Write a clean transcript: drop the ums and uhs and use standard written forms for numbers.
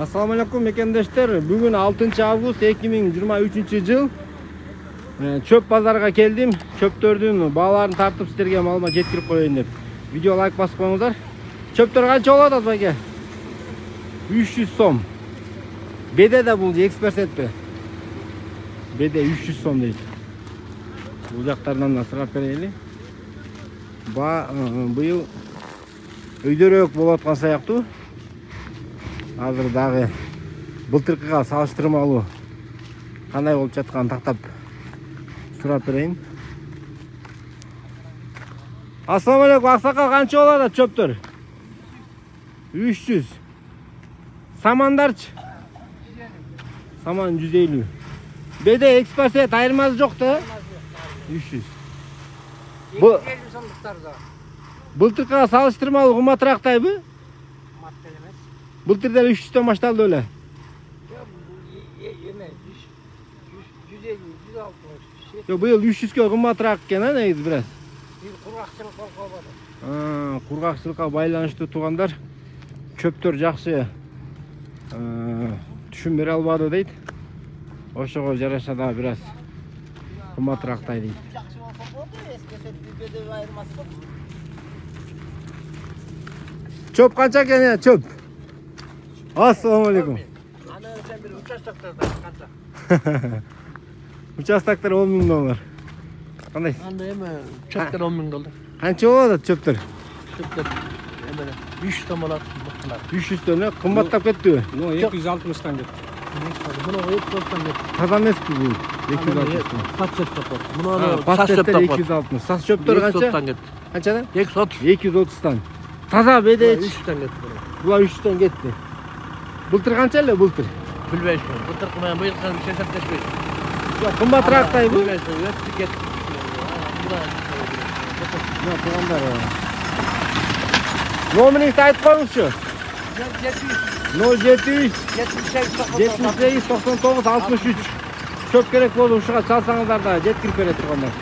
Assalamu alaikum mekendештер. Bugün 6 avgust 2023 yıl. Çöp pazarga keldim. Çöptөрдүн бааларын тартып сиздерге малыма жеткирип коеюн деп. Видео лайк басып коюңуздар. Çöptөр канча болот атбайке? 300 сом. Беде да бул экспертпи? Беде 300 сом дейт. Бул жактардан да сурап берели. Быйыл өйдөрөөк болуп аткан сыяктуу. Азыр дагы былтыркыга салыштырмалуу кандай болуп жатканын тактап сурап берейин. Assalamu alaikum, аксакал канча болот чөптөр? 300. Самандарчы? Саман 150. Беде экспорт айырмасы жок да? 300. 250 сомдуктар да. Былтыркыга салыштырмалуу кымбатыраактайбы? Былтыр деле 300'төн башталды эле. Жок, быйыл 300гө кымбатыраак экен, негизи бираз. Кургакчылыкка болду. Кургакчылыкка байланыштуу туугандар. Чөптөр жакшы түшүм бере албады дейт. Ошого жараша да бираз кымбатыраактай дейт. Жакшы болсо болду, эскесе беде айырмасы жок. Чөп канча экен, чөп? Assalamu alaikum. Аны сен бир участоктарда канча? Участоктор 10 000 доллар. Кандай? Анда эме чөптөр 10 000 доллар. Канча болот чөптөр? Чөптөр эме 300 сом болот мыктылар. 300'төн кымбаттап кеттиби? 260'tan кетти. Муну 260'tan кетти. Таза эмеспи бул? 260. Патчет топот. Муну Паштеттер 260. Сас чөптөр канча? 260'tan кетти. Канчадан? 230. 230'тан. Таза беде 300'tan кетти. Булар 300'төн кетти. Былтыр канча эле былтыр? Билбейм. Былтыркы менен быйылкы эч эсептешпейт. Жок, кымбатыраактайбы? Билбейм. Өттү кетти. Жок, туугандар. Номеріңізді айтып қойыңызшы. 073 78 99 63. Чөп керек болды, ушуга чалсаңыздар да жеткирип берет туугандар.